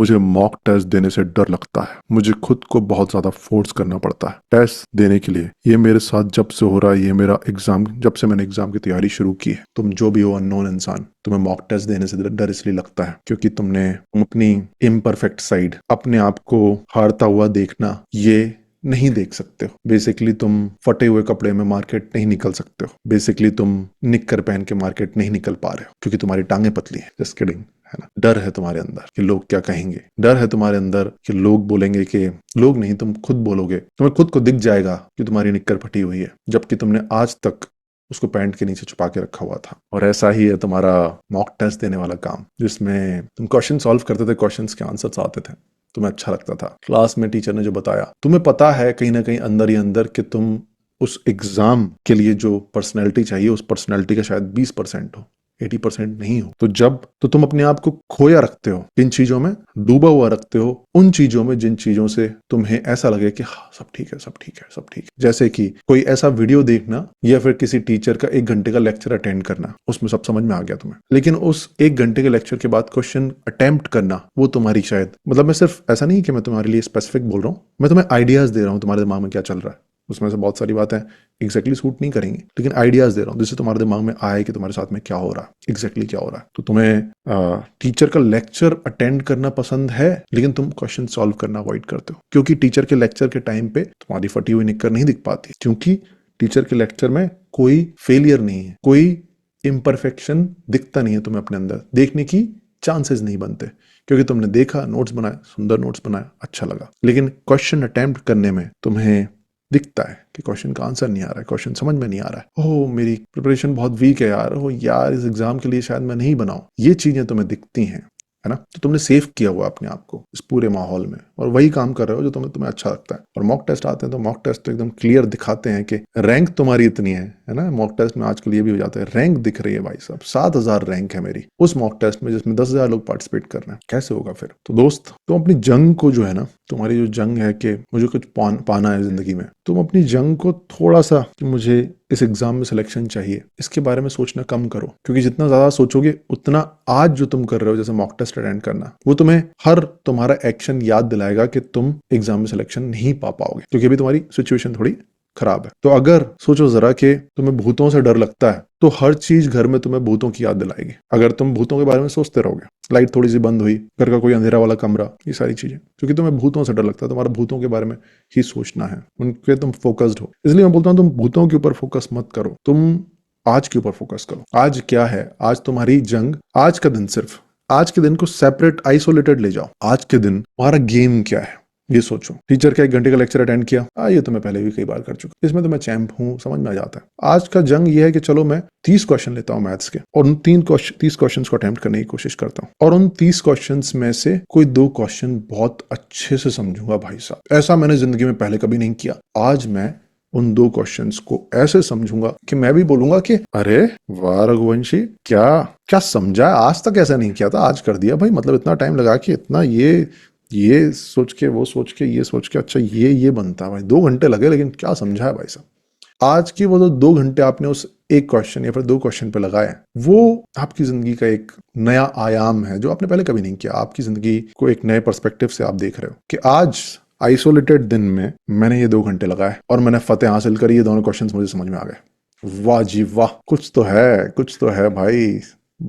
मुझे mock test देने से डर लगता है। मुझे खुद को बहुत ज्यादा फोर्स करना पड़ता है टेस्ट देने के लिए। ये मेरे साथ जब से हो रहा है, ये मेरा एग्जाम, जब से मैंने एग्जाम की तैयारी शुरू की है। तुम जो भी हो अननोन इंसान, तुम्हें मॉक टेस्ट देने से डर इसलिए लगता है क्योंकि तुम अपनी इम्परफेक्ट साइड, अपने आप को हारता हुआ देखना, ये नहीं देख सकते हो। बेसिकली तुम फटे हुए कपड़े में मार्केट नहीं निकल सकते हो। बेसिकली तुम निक्कर पहन के मार्केट नहीं निकल पा रहे हो क्योंकि तुम्हारी टांगे पतली है। जस्ट किडिंग, है ना। डर है तुम्हारे अंदर कि लोग क्या कहेंगे। डर है तुम्हारे अंदर कि लोग बोलेंगे, कि लोग नहीं, तुम खुद बोलोगे। तुम्हें खुद को दिख जाएगा कि तुम्हारी निक्कर फटी हुई है, जबकि तुमने आज तक उसको पैंट के नीचे छुपा के रखा हुआ था। और ऐसा ही है तुम्हारा मॉक टेस्ट देने वाला काम, जिसमें तुम क्वेश्चन सॉल्व करते थे, क्वेश्चंस के आंसर्स आते थे, तुम्हें अच्छा लगता था। क्लास में टीचर ने जो बताया, तुम्हें पता है कहीं ना कहीं अंदर ही अंदर कि तुम उस एग्जाम के लिए जो पर्सनैलिटी चाहिए, उस पर्सनैलिटी का शायद 20% हो, 80% नहीं हो। तो तुम अपने आप को खोया रखते हो, इन चीजों में डूबा हुआ रखते हो, उन चीजों में जिन चीजों से तुम्हें ऐसा लगे कि हाँ सब ठीक है, सब ठीक है, सब ठीक है। जैसे कि कोई ऐसा वीडियो देखना या फिर किसी टीचर का 1 घंटे का लेक्चर अटेंड करना, उसमें सब समझ में आ गया तुम्हें, लेकिन उस 1 घंटे के लेक्चर के बाद क्वेश्चन अटेम्प्ट करना, वो तुम्हारी शायद, मतलब मैं सिर्फ ऐसा नहीं कि मैं तुम्हारे लिए स्पेसिफिक बोल रहा हूँ, मैं तुम्हें आइडियाज दे रहा हूँ तुम्हारे दिमाग में क्या चल रहा है। उसमें से बहुत सारी बातें एग्जैक्टली सूट नहीं करेंगी, लेकिन आइडियाज दे रहा हूँ जिससे तुम्हारे दिमाग में आए कि तुम्हारे साथ में क्या हो रहा है, एग्जैक्टली क्या हो रहा है। तो तुम्हें टीचर का लेक्चर अटेंड करना पसंद है, लेकिन तुम क्वेश्चन सॉल्व करना अवॉइड करते हो, क्योंकि टीचर के लेक्चर के टाइम पे तुम्हारी फटी हुई निक्कर नहीं दिख पाती, क्योंकि टीचर के लेक्चर में कोई फेलियर नहीं है, कोई इम्परफेक्शन दिखता नहीं है तुम्हें, अपने अंदर देखने की चांसेस नहीं बनते, क्योंकि तुमने देखा, नोट्स बनाए, सुंदर नोट्स बनाए, अच्छा लगा। लेकिन क्वेश्चन अटेम्प्ट करने में तुम्हें दिखता है कि क्वेश्चन का आंसर नहीं आ रहा है, क्वेश्चन समझ में नहीं आ रहा है, ओह मेरी प्रिपरेशन बहुत वीक है यार, ओह यार इस एग्जाम के लिए शायद मैं नहीं बनाऊं। ये चीजें तुम्हें दिखती हैं, है ना। तो तुमने सेव किया हुआ अपने आप को इस पूरे माहौल में, और वही काम कर रहे हो जो तुम्हें अच्छा लगता है। और मॉक टेस्ट आते हैं तो मॉक टेस्ट तो एकदम क्लियर दिखाते हैं कि रैंक तुम्हारी इतनी है ना। मॉक टेस्ट में आजकल ये भी हो जाता है, रैंक दिख रही है भाई साहब, 7,000 रैंक है मेरी उस मॉक टेस्ट में, जिसमें 10,000 लोग पार्टिसिपेट कर रहे हैं। कैसे होगा फिर। तो दोस्त, तुम अपनी जंग को जो है ना, तुम्हारी जो जंग है कि मुझे कुछ पाना है जिंदगी में, तुम अपनी जंग को थोड़ा सा, मुझे इस एग्जाम में सिलेक्शन चाहिए, इसके बारे में सोचना कम करो। क्योंकि जितना ज्यादा सोचोगे उतना आज जो तुम कर रहे हो, जैसे मॉक टेस्ट अटेंड करना, वो तुम्हें हर तुम्हारा एक्शन याद दिलाएगा कि तुम एग्जाम में सिलेक्शन नहीं पा पाओगे, क्योंकि अभी तुम्हारी सिचुएशन थोड़ी खराब है। तो अगर सोचो जरा कि तुम्हें भूतों से डर लगता है, तो हर चीज घर में तुम्हें भूतों की याद दिलाएगी। अगर तुम भूतों के बारे में सोचते रहोगे, लाइट थोड़ी सी बंद हुई, घर का कोई अंधेरा वाला कमरा, ये सारी चीजें, क्योंकि तुम्हें भूतों से डर लगता है, तुम्हारा भूतों के बारे में ही सोचना है, उनके तुम फोकस्ड हो। इसलिए मैं बोलता हूं, तुम भूतों के ऊपर फोकस मत करो, तुम आज के ऊपर फोकस करो। आज क्या है, आज तुम्हारी जंग, आज का दिन, सिर्फ आज के दिन को सेपरेट, आइसोलेटेड ले जाओ। आज के दिन तुम्हारा गेम क्या है, ये सोचो। टीचर का 1 घंटे का लेक्चर अटेंड किया, ये तो मैं पहले भी कई बार कर चुका, इसमें तो मैं चैंप हूँ, समझ में आ जाता है। आज का जंग ये है कि चलो मैं 30 क्वेश्चन लेता हूँ मैथ्स के, और उन 30 क्वेश्चन को अटेम्प्ट करने की कोशिश करता हूँ, और उन 30 क्वेश्चन में से कोई 2 क्वेश्चन बहुत अच्छे से समझूंगा भाई साहब। ऐसा मैंने जिंदगी में पहले कभी नहीं किया। आज मैं उन 2 क्वेश्चंस को ऐसे समझूंगा कि मैं भी बोलूंगा कि अरे वाह रघुवंशी, क्या क्या समझा, आज तक ऐसा नहीं किया था, आज कर दिया भाई। मतलब इतना टाइम लगा के, इतना ये सोच के, वो सोच के, ये सोच के, अच्छा ये बनता है भाई। 2 घंटे लगे, लेकिन क्या समझा है भाई साहब। आज की वो जो 2 घंटे आपने उस एक क्वेश्चन या फिर 2 क्वेश्चन पे लगाए, वो आपकी जिंदगी का एक नया आयाम है जो आपने पहले कभी नहीं किया। आपकी जिंदगी को एक नए पर्सपेक्टिव से आप देख रहे हो कि आज आइसोलेटेड दिन में मैंने ये 2 घंटे लगाए और मैंने फतेह हासिल करी, ये दोनों क्वेश्चंस मुझे समझ में आ गए। वाह जी वाह, कुछ तो है, कुछ तो है भाई,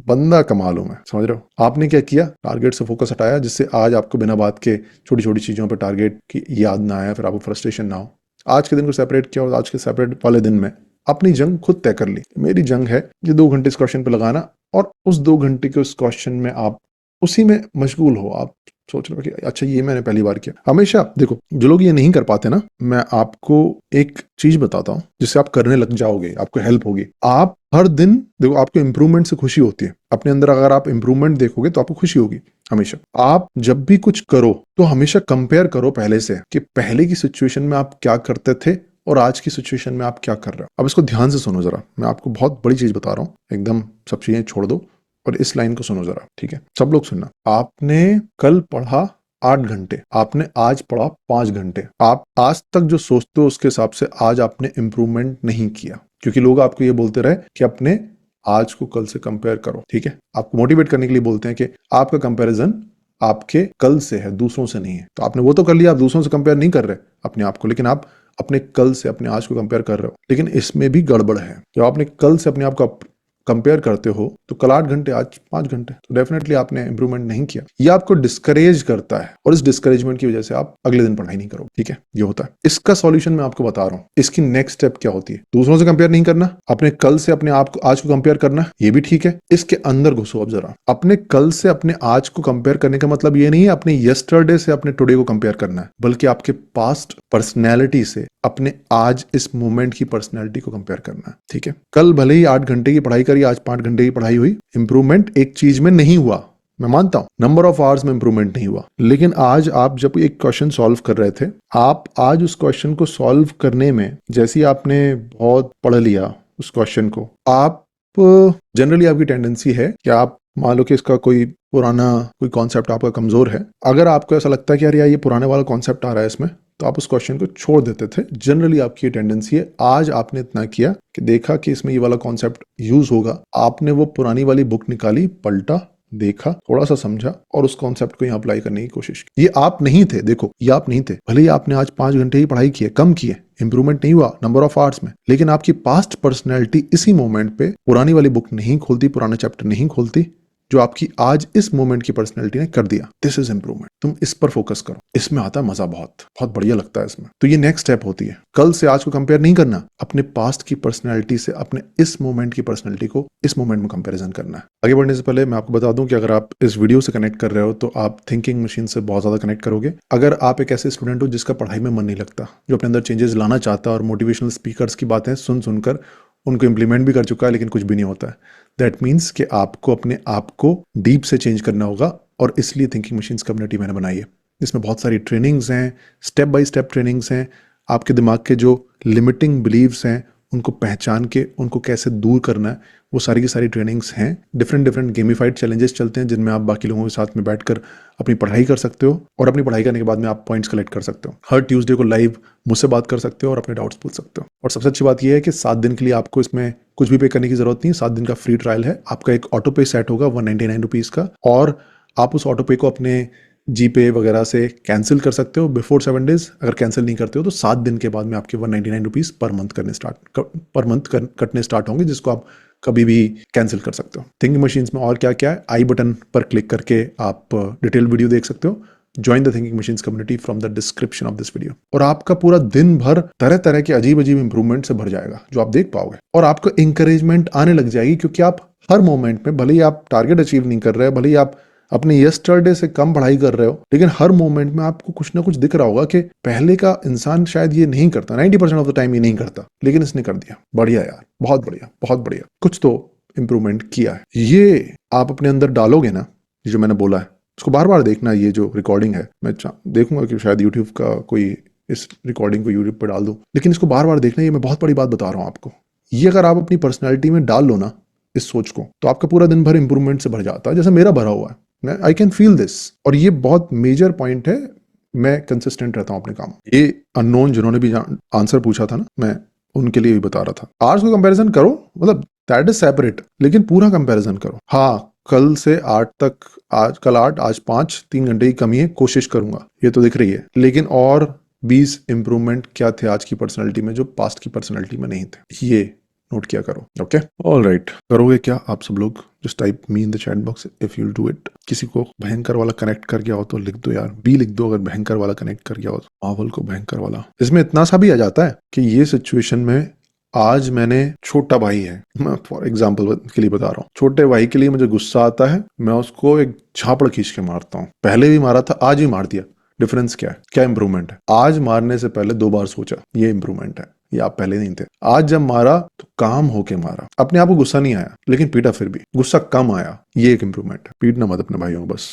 बंदा कमाल हूं मैं, समझ रहे हो। आपने क्या किया, टारगेट से फोकस हटाया, जिससे आज आपको बिना बात के छोटी छोटी चीजों पर टारगेट की याद ना आया, फिर आपको फ्रस्ट्रेशन ना हो। आज के दिन को सेपरेट किया, और आज के सेपरेट वाले दिन में अपनी जंग खुद तय कर ली। मेरी जंग है ये 2 घंटे इस क्वेश्चन पे लगाना, और उस 2 घंटे के उस क्वेश्चन में आप उसी में मशगूल हो। आप सोच रहे हो कि अच्छा ये मैंने पहली बार किया। हमेशा देखो, जो लोग ये नहीं कर पाते ना, मैं आपको एक चीज बताता हूँ जिससे आप करने लग जाओगे, आपको हेल्प होगी। आप हर दिन देखो, आपको इंप्रूवमेंट से खुशी होती है अपने अंदर। अगर आप इंप्रूवमेंट देखोगे तो आपको खुशी होगी हमेशा। आप जब भी कुछ करो तो हमेशा कंपेयर करो पहले से, कि पहले की सिचुएशन में आप क्या करते थे और आज की सिचुएशन में आप क्या कर रहे हो। अब इसको ध्यान से सुनो जरा, मैं आपको बहुत बड़ी चीज बता रहा हूँ, एकदम सब चीजें छोड़ दो और इस लाइन को सुनो जरा, ठीक है। सब लोग सुनना। आपने कल पढ़ा 8 घंटे, आपने आज पढ़ा 5 घंटे। आप आज तक जो सोचते हो उसके हिसाब से आज आपने इंप्रूवमेंट नहीं किया, क्योंकि लोग आपको ये बोलते रहे कि अपने आज को कल से कंपेयर करो, ठीक है। आपको मोटिवेट करने के लिए बोलते हैं कि आपका कंपैरिजन आपके कल से है, दूसरों से नहीं है। तो आपने वो तो कर लिया, आप दूसरों से कंपेयर नहीं कर रहे अपने आप को, लेकिन आप अपने कल से अपने आज को कंपेयर कर रहे हो। लेकिन इसमें भी गड़बड़ है। जब आपने कल से अपने आप को कंपेयर करते हो तो कल 8 घंटे, आज 5 घंटे, तो डेफिनेटली आपने इंप्रूवमेंट नहीं किया। ये आपको डिस्करेज करता है और इस डिस्करेजमेंट की वजह से आप अगले दिन पढ़ाई नहीं करोगे। ठीक है, ये होता है। इसका सॉल्यूशन मैं आपको बता रहा हूं। इसकी नेक्स्ट स्टेप क्या होती है? दूसरों से कंपेयर नहीं करना, अपने कल से अपने आप को आज को कंपेयर करना, ये भी ठीक है। इसके अंदर घुसो अब जरा। अपने कल से अपने आज को कंपेयर करने का मतलब ये नहीं है अपने यस्टरडे से अपने टुडे को कंपेयर करना है, बल्कि आपके पास्ट पर्सनैलिटी से अपने आज इस मोमेंट की पर्सनैलिटी को कंपेयर करना है। ठीक है, कल भले ही 8 घंटे की पढ़ाई करी, आज 5 घंटे की पढ़ाई हुई, इंप्रूवमेंट एक चीज में नहीं हुआ, मैं मानता हूं नंबर ऑफ आवर्स में इंप्रूवमेंट नहीं हुआ। लेकिन आज आप जब एक क्वेश्चन सॉल्व कर रहे थे, आप आज उस क्वेश्चन को सॉल्व करने में जैसे ही आपने बहुत पढ़ लिया उस क्वेश्चन को, आप जनरली आपकी टेंडेंसी है कि आप मान लो कि इसका कोई पुराना कोई कॉन्सेप्ट आपका कमजोर है, अगर आपको ऐसा लगता है कि यार ये पुराने वाला कॉन्सेप्ट आ रहा है इसमें, तो आप उस क्वेश्चन को छोड़ देते थे। जनरली आपकी टेंडेंसी है, आज आपने इतना किया कि देखा कि इसमें ये वाला कॉन्सेप्ट यूज होगा, आपने वो पुरानी वाली बुक निकाली, पलटा, देखा, थोड़ा सा समझा और उस कॉन्सेप्ट को यहाँ अप्लाई करने की कोशिश की। ये आप नहीं थे, देखो ये आप नहीं थे। भले ही आपने आज 5 घंटे ही पढ़ाई की है, कम की है, इंप्रूवमेंट नहीं हुआ नंबर ऑफ आवर्स में, लेकिन आपकी पास्ट पर्सनैलिटी इसी मोमेंट पे पुरानी वाली बुक नहीं खोलती, पुराना चैप्टर नहीं खोलती, जो आपकी आज इस मोमेंट की पर्सनैलिटी ने कर दिया। This is improvement. तुम इस पर फोकस करो, इसमें आता है मजा, बहुत बहुत बढ़िया लगता है इसमें। तो ये नेक्स्ट स्टेप होती है। कल से आज को कंपेयर नहीं करना, अपने पास्ट की पर्सनैलिटी से अपने इस मोमेंट की पर्सनैलिटी को इस मोमेंट में कंपैरिजन करना है। आगे बढ़ने से पहले मैं आपको बता दूं कि अगर आप इस वीडियो से कनेक्ट कर रहे हो तो आप थिंकिंग मशीन से बहुत ज्यादा कनेक्ट करोगे। अगर आप एक ऐसे स्टूडेंट हो जिसका पढ़ाई में मन नहीं लगता, जो अपने अंदर चेंजेस लाना चाहता है और मोटिवेशनल स्पीकर्स की बातें सुन सुनकर उनको इंप्लीमेंट भी कर चुका है लेकिन कुछ भी नहीं होता है, दैट मीन्स कि आपको अपने आप को डीप से चेंज करना होगा। और इसलिए थिंकिंग मशीन्स कम्युनिटी मैंने बनाई है। इसमें बहुत सारी ट्रेनिंग्स हैं, स्टेप बाय स्टेप ट्रेनिंग्स हैं। आपके दिमाग के जो लिमिटिंग बिलीव्स हैं उनको पहचान के उनको कैसे दूर करना है, वो सारी की सारी ट्रेनिंग्स हैं। डिफरेंट गेमिफाइड चैलेंजेस चलते हैं जिनमें आप बाकी लोगों के साथ में बैठकर अपनी पढ़ाई कर सकते हो और अपनी पढ़ाई करने के बाद में आप पॉइंट्स कलेक्ट कर सकते हो। हर ट्यूसडे को लाइव मुझसे बात कर सकते हो और अपने डाउट्स पूछ सकते हो। और सबसे अच्छी बात यह है कि 7 दिन के लिए आपको इसमें कुछ भी पे करने की जरूरत नहीं है। 7 दिन का फ्री ट्रायल है। आपका एक ऑटो पे सेट होगा 199 रुपीज़ का, और आप उस ऑटो पे को अपने जीपे वगैरह से कैंसिल कर सकते हो बिफोर 7 डेज। अगर कैंसिल नहीं करते हो तो 7 दिन के बाद में आपके 199 रुपीज़ पर मंथ कटने स्टार्ट होंगे, जिसको आप कभी भी कैंसिल कर सकते हो। थिंकिंग मशीन्स में और क्या क्या है, आई बटन पर क्लिक करके आप डिटेल वीडियो देख सकते हो। Join the thinking machines community from the description of this video. और आपका पूरा दिन भर तरह तरह के अजीब अजीब इंप्रूवमेंट से भर जाएगा जो आप देख पाओगे, और आपको इंकरेजमेंट आने लग जाएगी, क्योंकि आप हर मोमेंट में, भले ही आप टारगेट अचीव नहीं कर रहे, भले ही आप अपने यस्टरडे से कम पढ़ाई कर रहे हो, लेकिन हर मोमेंट में आपको कुछ ना कुछ दिख रहा होगा कि पहले का इंसान शायद ये नहीं करता, 90% ऑफ द टाइम ये नहीं करता, लेकिन इसने कर दिया। बढ़िया यार, बहुत बढ़िया, बहुत बढ़िया, कुछ तो इंप्रूवमेंट किया है। ये आप अपने अंदर डालोगे ना, जो मैंने बोला है, उसको बार बार देखना। ये जो रिकॉर्डिंग है, मैं देखूंगा कि शायद यूट्यूब का कोई इस रिकॉर्डिंग को यूट्यूब पर डाल दूं, लेकिन इसको बार बार देखना। ये मैं बहुत बड़ी बात बता रहा हूं आपको। ये अगर आप अपनी पर्सनैलिटी में डाल लो ना इस सोच को, तो आपका पूरा दिन भर इंप्रूवमेंट से भर जाता है, जैसे मेरा भरा हुआ है। आई कैन फील दिस, और ये बहुत मेजर पॉइंट है। मैं कंसिस्टेंट रहता हूं अपने काम। ये अननोन जिन्होंने भी आंसर पूछा था ना, मैं उनके लिए भी बता रहा था। आवर्स को कंपैरिजन करो, मतलब दैट इज सेपरेट, लेकिन पूरा कंपैरिजन करो। हाँ, कल से 8 तक, आज कल 8 आज 5, 3 घंटे की कमी है, कोशिश करूंगा, ये तो दिख रही है। लेकिन और 20 इंप्रूवमेंट क्या थे आज की पर्सनैलिटी में जो पास्ट की पर्सनैलिटी में नहीं थे, ये नोट किया करो। Okay, all right. करोगे क्या आप सब लोग? Just type me in the chat box if you will do it. किसी को भयंकर वाला कनेक्ट कर गया हो तो लिख दो यार, बी लिख दो अगर भयंकर वाला कनेक्ट कर गया हो तो। मावल को भयंकर वाला, इसमें इतना सा भी आ जाता है कि ये सिचुएशन में आज मैंने, छोटा भाई है, मैं फॉर एग्जाम्पल के लिए बता रहा हूँ, छोटे भाई के लिए मुझे गुस्सा आता है, मैं उसको एक झापड़ खींच के मारता हूँ। पहले भी मारा था, आज भी मार दिया। डिफरेंस क्या है, क्या इंप्रूवमेंट है? आज मारने से पहले 2 बार सोचा, ये इंप्रूवमेंट है। ये आप पहले नहीं थे। आज जब मारा तो काम होके मारा, अपने आप को गुस्सा नहीं आया, लेकिन पीटा फिर भी, गुस्सा कम आया, ये एक इंप्रूवमेंट है। पीटना मत अपने भाइयों को बस।